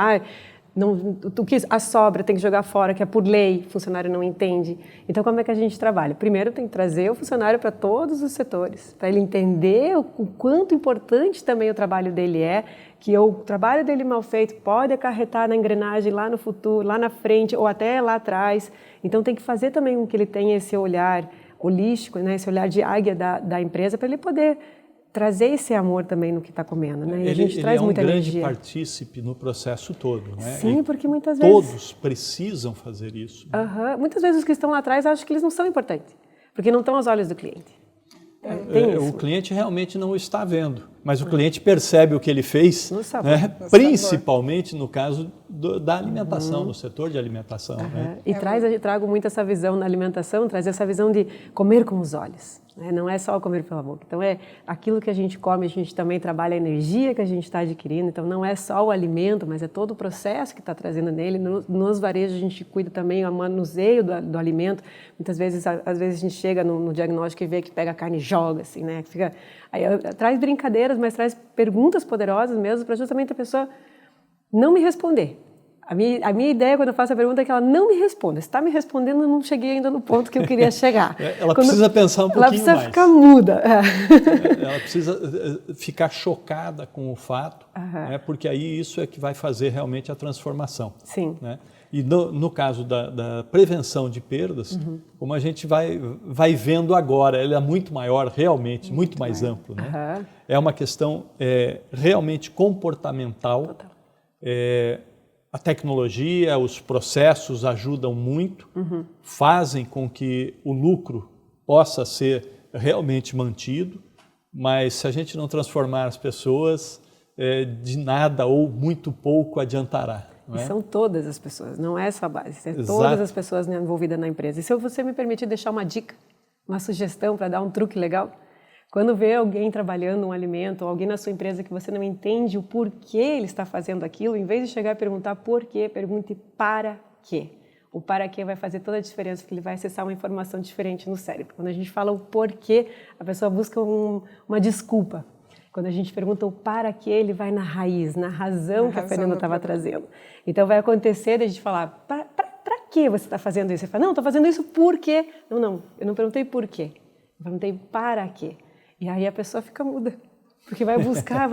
A sobra tem que jogar fora, que é por lei, o funcionário não entende. Então, como é que a gente trabalha? Primeiro, tem que trazer o funcionário para todos os setores, para ele entender o quanto importante também o trabalho dele é, que o trabalho dele mal feito pode acarretar na engrenagem lá no futuro, lá na frente ou até lá atrás. Então, tem que fazer também com que ele tenha esse olhar holístico, né? Esse olhar de águia da empresa, para ele poder trazer esse amor também no que está comendo, né? E a gente traz muita energia.
Ele é um grande partícipe no processo todo, né?
Sim, porque muitas vezes...
Todos precisam fazer isso.
Muitas vezes os que estão lá atrás acham que eles não são importantes, porque não estão aos olhos do cliente.
O cliente realmente não está vendo, mas o cliente percebe o que ele fez, né?
No
principalmente no caso da alimentação, no setor de alimentação. Né?
E trago muito essa visão na alimentação, traz essa visão de comer com os olhos. Né? Não é só comer pela boca. Então, aquilo que a gente come, a gente também trabalha a energia que a gente está adquirindo. Então, não é só o alimento, mas é todo o processo que está trazendo nele. Nos varejos, a gente cuida também do manuseio do alimento. Muitas vezes, às vezes, a gente chega no diagnóstico e vê que pega a carne e joga, assim, né? Traz brincadeiras, mas traz perguntas poderosas mesmo para justamente a pessoa não me responder. A minha ideia quando eu faço a pergunta é que ela não me responda. Se está me respondendo, eu não cheguei ainda no ponto que eu queria chegar.
Ela precisa pensar um pouquinho mais.
Ela precisa ficar muda.
Ela precisa ficar chocada com o fato, né? Porque aí isso é que vai fazer realmente a transformação.
Sim.
Né? E no caso da prevenção de perdas, como a gente vai vendo agora, ela é muito maior realmente, muito mais amplo. Né? É uma questão realmente comportamental.
Total.
A tecnologia, os processos ajudam muito, fazem com que o lucro possa ser realmente mantido, mas se a gente não transformar as pessoas, de nada ou muito pouco adiantará.
E são todas as pessoas, não é só a base, é todas as pessoas envolvidas na empresa. E se você me permitir deixar uma dica, uma sugestão para dar um truque legal, quando vê alguém trabalhando um alimento, ou alguém na sua empresa que você não entende o porquê ele está fazendo aquilo, em vez de chegar e perguntar por quê, pergunte para quê. O para quê vai fazer toda a diferença, porque ele vai acessar uma informação diferente no cérebro. Quando a gente fala o porquê, a pessoa busca uma desculpa. Quando a gente pergunta o para quê, ele vai na raiz, na razão que a Fernanda estava trazendo. Então vai acontecer de a gente falar, para que você está fazendo isso? Você fala, não, estou fazendo isso por quê? Não, eu não perguntei por quê, eu perguntei para quê. E aí a pessoa fica muda, porque vai buscar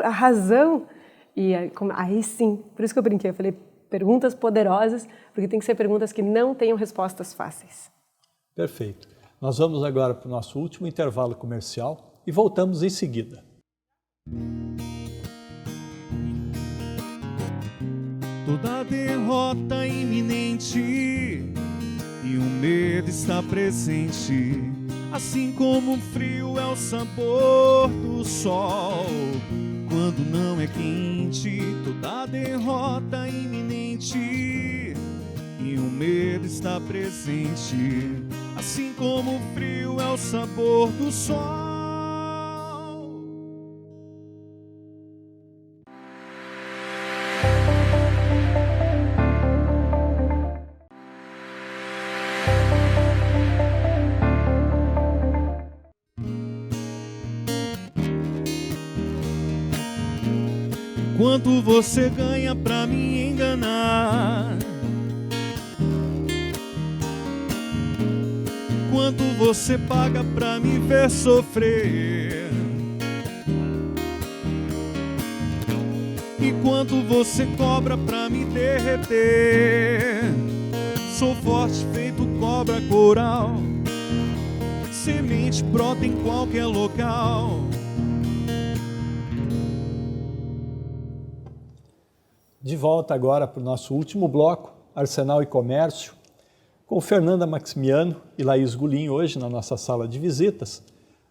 a razão. E aí sim, por isso que eu brinquei, eu falei perguntas poderosas, porque tem que ser perguntas que não tenham respostas fáceis.
Perfeito. Nós vamos agora para o nosso último intervalo comercial e voltamos em seguida.
Toda derrota iminente e o medo está presente, assim como o frio é o sabor do sol quando não é quente. Toda derrota iminente e o medo está presente, assim como o frio é o sabor do sol. Quanto você ganha pra me enganar? Quanto você paga pra me ver sofrer? E quanto você cobra pra me derreter? Sou forte feito cobra coral, paz brota em qualquer local.
De volta agora para o nosso último bloco, Arsenal e Comércio, com Fernanda Maximiano e Laís Gulim hoje na nossa sala de visitas.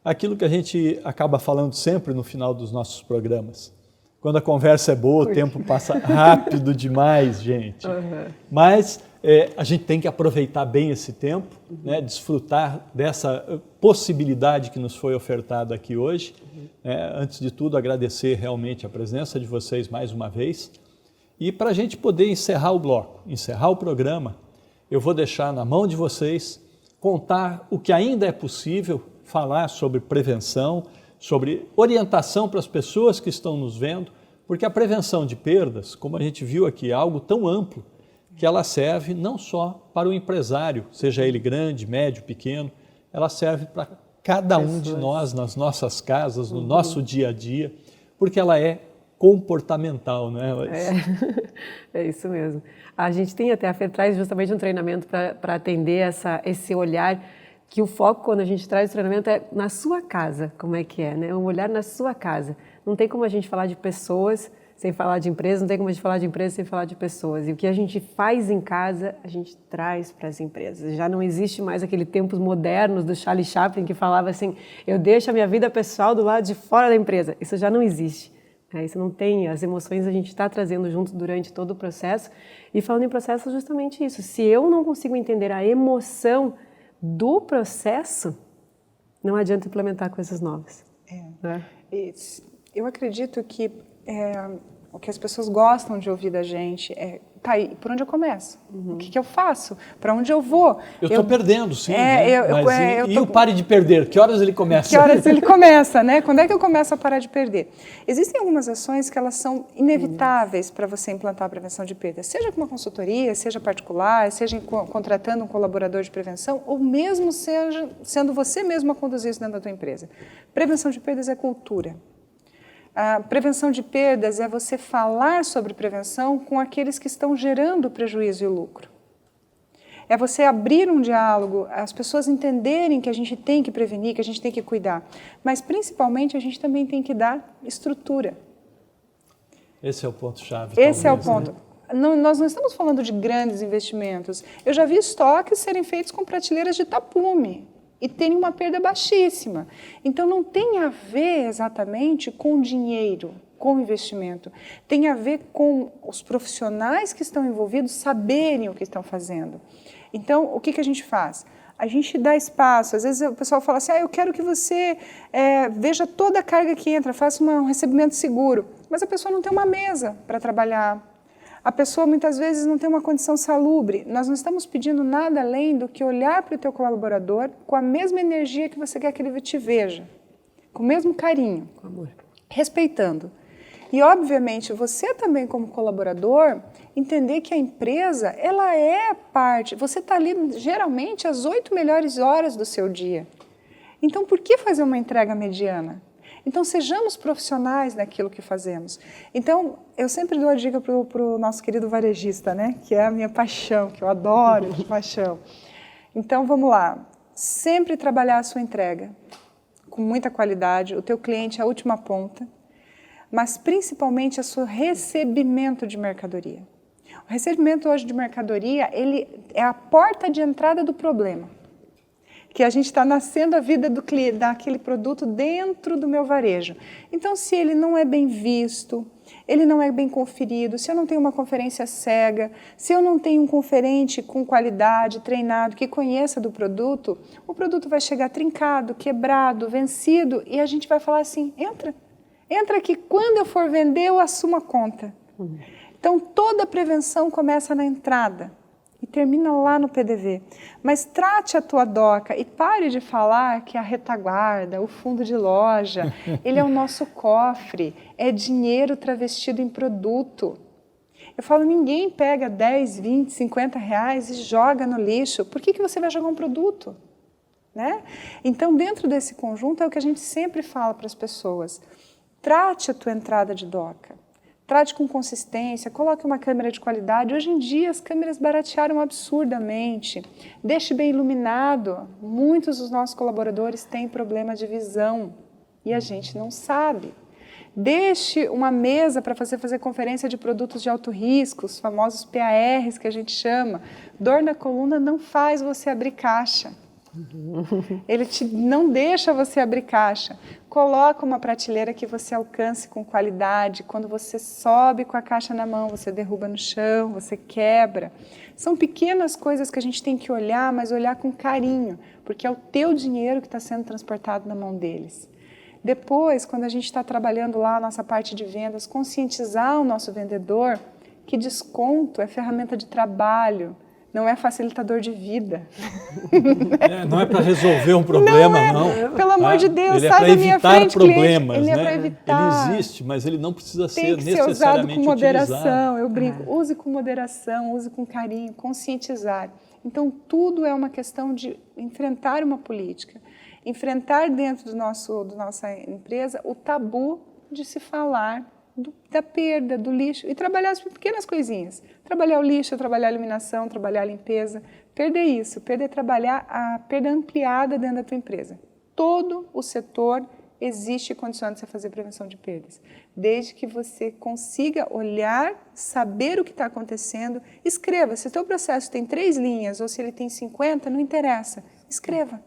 Aquilo que a gente acaba falando sempre no final dos nossos programas. Quando a conversa é boa, o tempo passa rápido demais, gente. Mas a gente tem que aproveitar bem esse tempo, né, desfrutar dessa possibilidade que nos foi ofertada aqui hoje. Antes de tudo, agradecer realmente a presença de vocês mais uma vez. E para a gente poder encerrar o bloco, encerrar o programa, eu vou deixar na mão de vocês contar o que ainda é possível, falar sobre prevenção, sobre orientação para as pessoas que estão nos vendo, porque a prevenção de perdas, como a gente viu aqui, é algo tão amplo que ela serve não só para o empresário, seja ele grande, médio, pequeno, ela serve para cada um de nós, nas nossas casas, no nosso dia a dia, porque ela é comportamental, não é?
É isso mesmo. A gente tem até, a FER traz justamente um treinamento para atender esse olhar, que o foco quando a gente traz o treinamento é na sua casa, como é que é, né? Um olhar na sua casa. Não tem como a gente falar de pessoas sem falar de empresas, não tem como a gente falar de empresas sem falar de pessoas. E o que a gente faz em casa, a gente traz para as empresas. Já não existe mais aquele tempos modernos do Charlie Chaplin que falava assim, eu deixo a minha vida pessoal do lado de fora da empresa. Isso já não existe. Isso não tem, as emoções a gente está trazendo junto durante todo o processo. E falando em processo, justamente isso. Se eu não consigo entender a emoção do processo, não adianta implementar coisas novas.
Eu acredito que o que as pessoas gostam de ouvir da gente é, tá aí, por onde eu começo? O que eu faço? Para onde eu vou?
Eu estou perdendo, sim. E o pare de perder? Que horas ele começa?
Que horas ele começa, né? Quando é que eu começo a parar de perder? Existem algumas ações que elas são inevitáveis para você implantar a prevenção de perda, seja com uma consultoria, seja particular, seja contratando um colaborador de prevenção, ou mesmo sendo você mesmo a conduzir isso dentro da tua empresa. Prevenção de perdas é cultura. A prevenção de perdas é você falar sobre prevenção com aqueles que estão gerando o prejuízo e o lucro. É você abrir um diálogo, as pessoas entenderem que a gente tem que prevenir, que a gente tem que cuidar. Mas, principalmente, a gente também tem que dar estrutura.
Esse é o ponto-chave.
Esse é o ponto. Né? Nós não estamos falando de grandes investimentos. Eu já vi estoques serem feitos com prateleiras de tapume e terem uma perda baixíssima. Então, não tem a ver exatamente com dinheiro, com investimento. Tem a ver com os profissionais que estão envolvidos saberem o que estão fazendo. Então, o que a gente faz? A gente dá espaço. Às vezes o pessoal fala assim, eu quero que você veja toda a carga que entra, faça um recebimento seguro. Mas a pessoa não tem uma mesa para trabalhar. A pessoa muitas vezes não tem uma condição salubre. Nós não estamos pedindo nada além do que olhar para o teu colaborador com a mesma energia que você quer que ele te veja, com o mesmo carinho,
com amor,
respeitando. E, obviamente, você também como colaborador, entender que a empresa, ela é parte, você está ali geralmente às 8 melhores horas do seu dia. Então, por que fazer uma entrega mediana? Então, sejamos profissionais naquilo que fazemos. Então, eu sempre dou a dica para o nosso querido varejista, né? Que é a minha paixão, que eu adoro de paixão. Então, vamos lá. Sempre trabalhar a sua entrega com muita qualidade, o teu cliente é a última ponta, mas principalmente o seu recebimento de mercadoria. O recebimento hoje de mercadoria, ele é a porta de entrada do problema. Que a gente está nascendo a vida daquele produto dentro do meu varejo. Então, se ele não é bem visto, ele não é bem conferido, se eu não tenho uma conferência cega, se eu não tenho um conferente com qualidade, treinado, que conheça do produto, o produto vai chegar trincado, quebrado, vencido, e a gente vai falar assim, entra que quando eu for vender eu assumo a conta. Então, toda a prevenção começa na entrada. E termina lá no PDV. Mas trate a tua DOCA e pare de falar que a retaguarda, o fundo de loja, ele é o nosso cofre, é dinheiro travestido em produto. Eu falo, ninguém pega 10, 20, 50 reais e joga no lixo. Por que você vai jogar um produto? Né? Então, dentro desse conjunto, é o que a gente sempre fala para as pessoas. Trate a tua entrada de DOCA. Trate com consistência, coloque uma câmera de qualidade. Hoje em dia as câmeras baratearam absurdamente. Deixe bem iluminado. Muitos dos nossos colaboradores têm problema de visão e a gente não sabe. Deixe uma mesa para fazer conferência de produtos de alto risco, os famosos PARs que a gente chama. Dor na coluna não faz você abrir caixa. Ele não deixa você abrir caixa. Coloca uma prateleira que você alcance com qualidade. Quando você sobe com a caixa na mão, você derruba no chão, você quebra. São pequenas coisas que a gente tem que olhar, mas olhar com carinho, porque é o teu dinheiro que está sendo transportado na mão deles. Depois, quando a gente está trabalhando lá a nossa parte de vendas, conscientizar o nosso vendedor que desconto é ferramenta de trabalho, não é facilitador de vida.
Não é para resolver um problema, não.
Pelo amor de Deus,
ele
sai da minha frente,
problemas,
cliente. Ele
né?
é para evitar.
Ele existe, mas ele não precisa
Tem
ser
que ser usado com moderação.
utilizado.
Eu brinco, use com moderação, use com carinho, conscientizar. Então, tudo é uma questão de enfrentar uma política. Enfrentar dentro da nossa empresa o tabu de se falar da perda, do lixo e trabalhar as pequenas coisinhas. Trabalhar o lixo, trabalhar a iluminação, trabalhar a limpeza. Perda é isso, perda é trabalhar a perda ampliada dentro da tua empresa. Todo o setor existe condição de você fazer prevenção de perdas. Desde que você consiga olhar, saber o que está acontecendo, escreva. Se o teu processo tem 3 linhas ou se ele tem 50, não interessa. Escreva.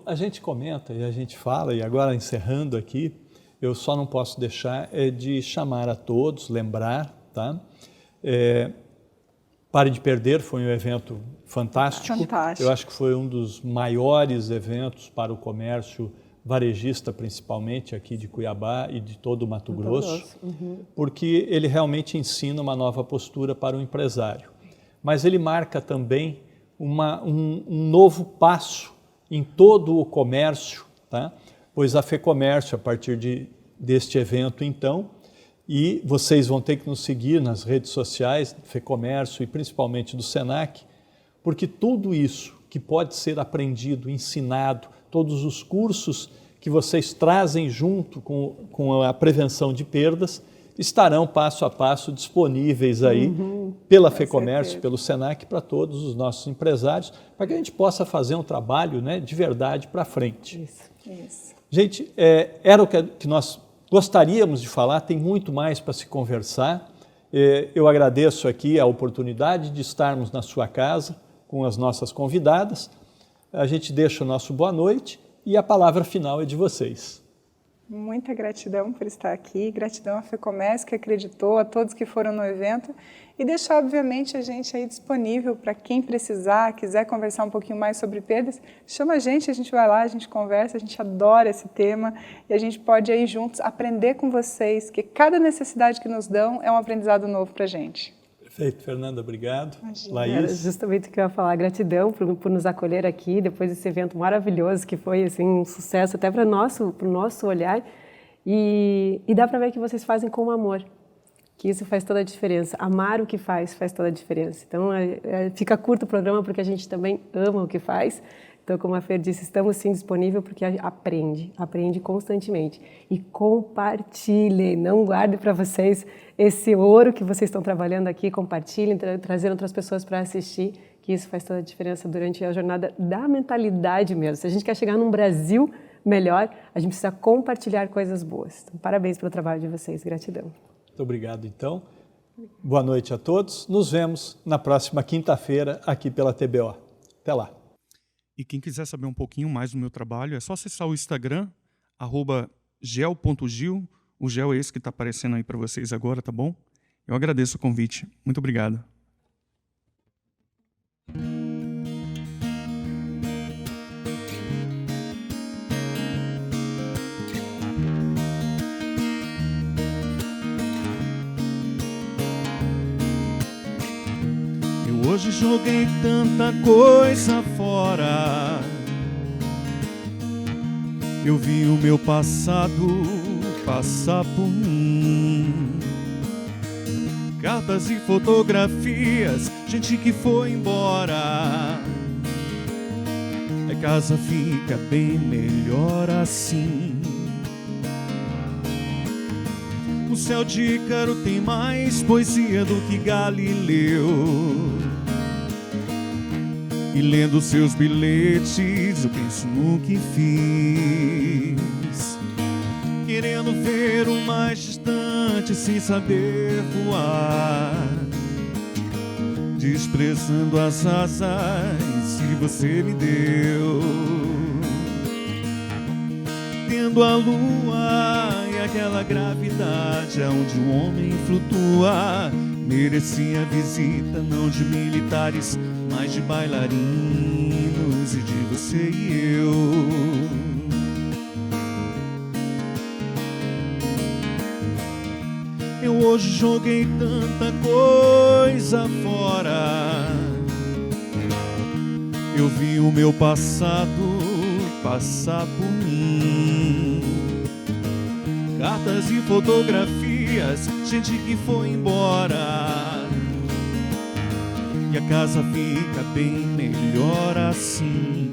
A gente comenta e a gente fala, e agora encerrando aqui, eu só não posso deixar de chamar a todos, lembrar, tá? Pare de Perder foi um evento fantástico.
Fantástico.
Eu acho que foi um dos maiores eventos para o comércio varejista, principalmente aqui de Cuiabá e de todo o Mato Grosso, porque ele realmente ensina uma nova postura para o empresário. Mas ele marca também um novo passo em todo o comércio, tá? Pois a FEComércio, a partir deste evento, então, e vocês vão ter que nos seguir nas redes sociais, FEComércio e principalmente do SENAC, porque tudo isso que pode ser aprendido, ensinado, todos os cursos que vocês trazem junto com a prevenção de perdas, estarão passo a passo disponíveis aí pela FEComércio, pelo SENAC, para todos os nossos empresários, para que a gente possa fazer um trabalho, né, de verdade para frente.
Isso.
Gente, era o que nós gostaríamos de falar, tem muito mais para se conversar. Eu agradeço aqui a oportunidade de estarmos na sua casa com as nossas convidadas. A gente deixa o nosso boa noite e a palavra final é de vocês.
Muita gratidão por estar aqui, gratidão à FEComércio que acreditou, a todos que foram no evento e deixar, obviamente, a gente aí disponível para quem precisar, quiser conversar um pouquinho mais sobre perdas, chama a gente vai lá, a gente conversa, a gente adora esse tema e a gente pode aí juntos aprender com vocês, que cada necessidade que nos dão é um aprendizado novo para a gente.
Perfeito, Fernanda, obrigado.
Imagina.
Laís.
Era justamente o que eu ia falar, gratidão por nos acolher aqui, depois desse evento maravilhoso, que foi assim, um sucesso até para o nosso olhar. E dá para ver que vocês fazem com amor, que isso faz toda a diferença. Amar o que faz toda a diferença. Então, fica curto o programa porque a gente também ama o que faz. Então, como a Fer disse, estamos sim disponíveis porque aprende constantemente. E compartilhem, não guardem para vocês esse ouro que vocês estão trabalhando aqui, compartilhem, trazendo outras pessoas para assistir, que isso faz toda a diferença durante a jornada da mentalidade mesmo. Se a gente quer chegar num Brasil melhor, a gente precisa compartilhar coisas boas. Então, parabéns pelo trabalho de vocês, gratidão.
Muito obrigado, então. Boa noite a todos. Nos vemos na próxima quinta-feira aqui pela TBO. Até lá.
E quem quiser saber um pouquinho mais do meu trabalho, é só acessar o Instagram, @gel.gil. O gel é esse que está aparecendo aí para vocês agora, tá bom? Eu agradeço o convite. Muito obrigado. Hoje joguei tanta coisa fora. Eu vi o meu passado passar por mim. Cartas e fotografias, gente que foi embora. A casa fica bem melhor assim. O céu de Ícaro tem mais poesia do que Galileu. E lendo seus bilhetes eu penso no que fiz, querendo ver o mais distante sem saber voar, desprezando as asas que você me deu. Tendo a lua e aquela gravidade onde o homem flutua, merecia visita não de militares, mas de bailarinos e de você e eu. Eu hoje joguei tanta coisa fora, eu vi o meu passado passar por mim, cartas e fotografias, gente que foi embora, e a casa fica bem melhor assim.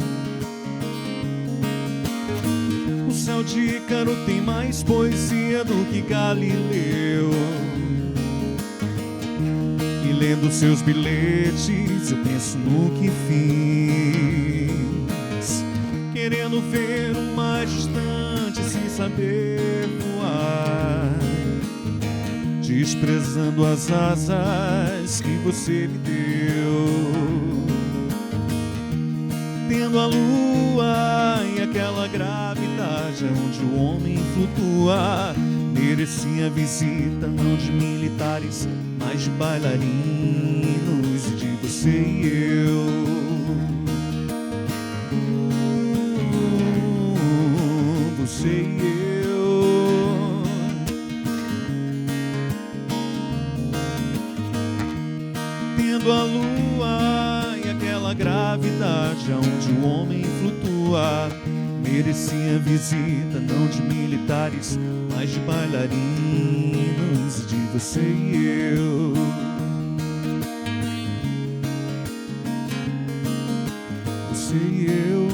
O céu de Ícaro tem mais poesia do que Galileu. E lendo seus bilhetes eu penso no que fiz, querendo ver o mais distante sem saber voar, desprezando as asas que você me deu. Tendo a lua e aquela gravidade onde o homem flutua, merecia visita não de militares, mas de bailarinos e de você e eu. Você e eu. Tendo a lua e aquela gravidade onde o homem flutua, merecia visita não de militares, mas de bailarinos, de você e eu. Você e eu.